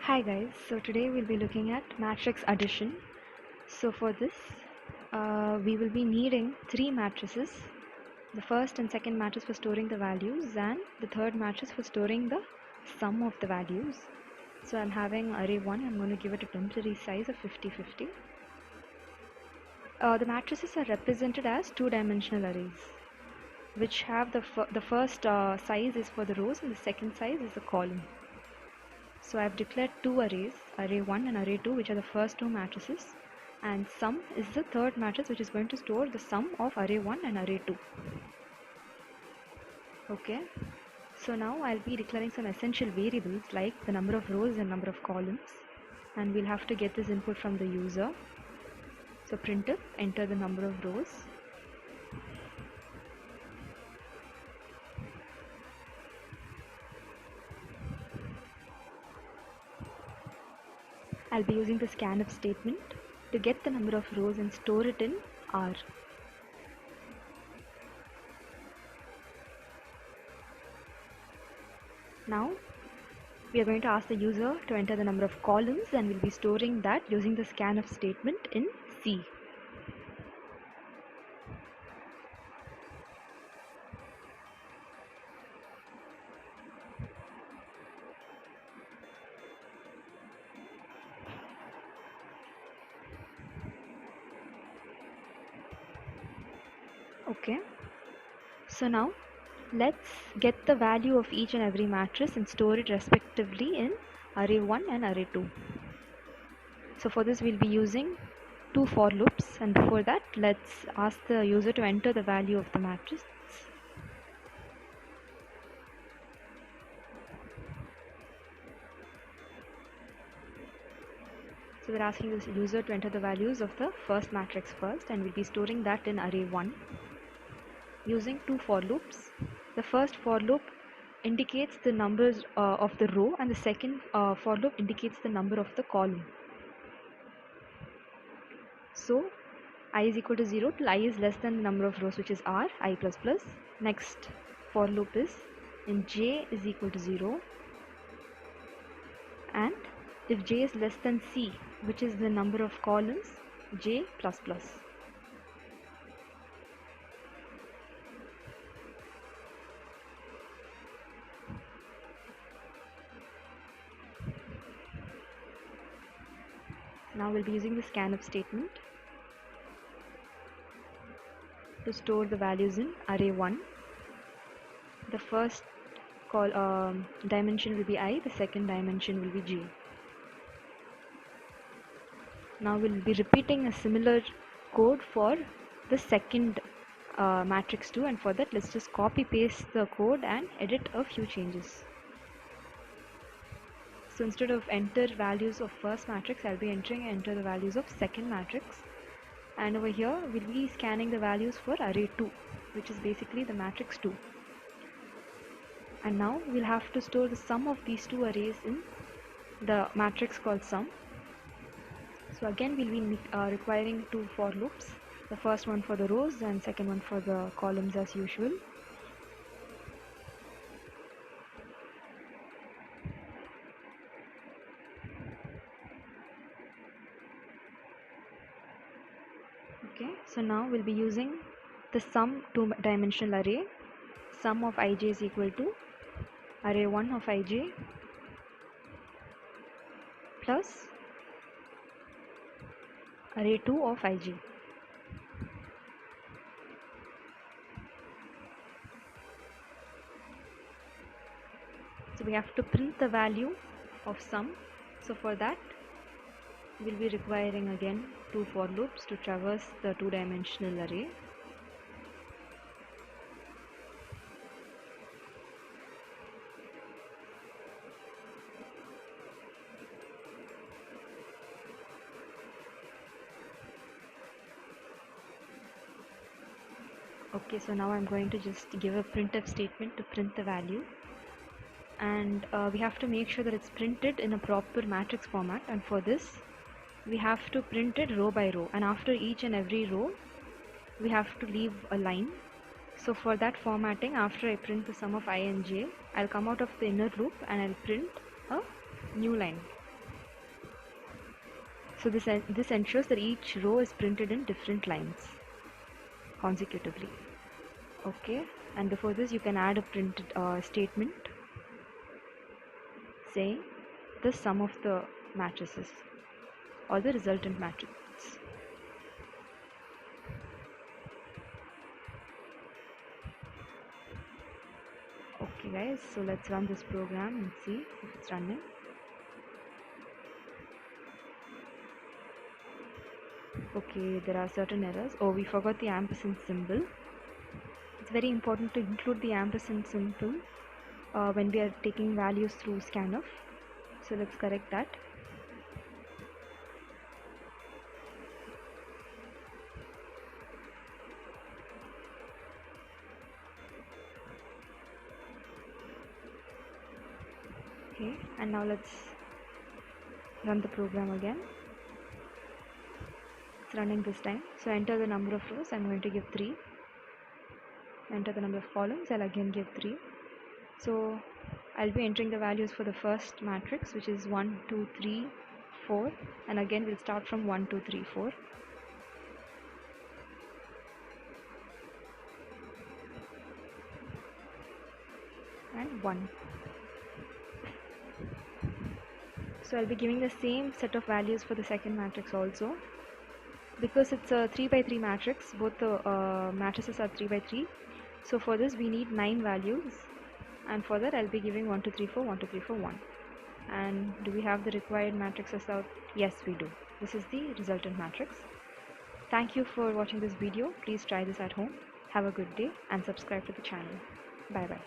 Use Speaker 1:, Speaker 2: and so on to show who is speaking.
Speaker 1: Hi guys, so today we'll be looking at matrix addition. So for this, we will be needing three matrices. The first and second matrix for storing the values and the third matrix for storing the sum of the values. So I'm having array 1, I'm going to give it a temporary size of 50-50. The matrices are represented as two-dimensional arrays, which have the first size is for the rows and the second size is the column. So I've declared two arrays, array 1 and array 2, which are the first two matrices, and sum is the third matrix, which is going to store the sum of array 1 and array 2. Okay, so now I'll be declaring some essential variables like the number of rows and number of columns, and we'll have to get this input from the user. So printf, enter the number of rows. I'll be using the scanf statement to get the number of rows and store it in R. Now we are going to ask the user to enter the number of columns, and we'll be storing that using the scanf statement in C. Okay, so now let's get the value of each and every matrix and store it respectively in array 1 and array 2. So for this we'll be using two for loops, and before that let's ask the user to enter the value of the matrix. So we're asking the user to enter the values of the first matrix first, and we'll be storing that in array 1 using two for loops. The first for loop indicates the numbers of the row, and the second for loop indicates the number of the column. So I is equal to 0 till I is less than the number of rows, which is R, I plus plus. Next for loop is in J is equal to 0, and if J is less than C, which is the number of columns, J plus plus. Now we'll be using the scanf statement to store the values in array 1. The first dimension will be I, the second dimension will be J. Now we'll be repeating a similar code for the second matrix too, and for that let's just copy paste the code and edit a few changes. So instead of enter values of first matrix, I'll be enter the values of second matrix, and over here we'll be scanning the values for array 2, which is basically the matrix 2. And now we'll have to store the sum of these two arrays in the matrix called sum. So again we'll be requiring two for loops, the first one for the rows and second one for the columns as usual. Okay, so now we'll be using the sum two-dimensional array. Sum of ij is equal to array 1 of ij plus array 2 of ij. So we have to print the value of sum. So for that we'll be requiring again two for loops to traverse the two-dimensional array. Okay, so now I'm going to just give a printf statement to print the value, and we have to make sure that it's printed in a proper matrix format, and for this we have to print it row by row, and after each and every row we have to leave a line. So for that formatting, after I print the sum of I and j, I'll come out of the inner loop and I'll print a new line. So this ensures that each row is printed in different lines consecutively. Okay, and before this you can add a printed statement saying the sum of the matrices or the resultant matrix. Okay guys, so let's run this program and see if it's running. Okay, there are certain errors. Oh, we forgot the ampersand symbol. It's very important to include the ampersand symbol when we are taking values through scanf. So let's correct that. Okay, and now let's run the program again. It's running this time. So enter the number of rows. I'm going to give 3. Enter the number of columns. I'll again give 3. So I'll be entering the values for the first matrix, which is 1, 2, 3, 4, and again we'll start from 1, 2, 3, 4. And 1. So I'll be giving the same set of values for the second matrix also. Because it's a 3 by 3 matrix, both the matrices are 3 by 3. So for this we need 9 values, and for that I'll be giving 1, 2, 3, 4, 1, 2, 3, 4, 1. And do we have the required matrices out? Yes, we do. This is the resultant matrix. Thank you for watching this video. Please try this at home. Have a good day and subscribe to the channel. Bye bye.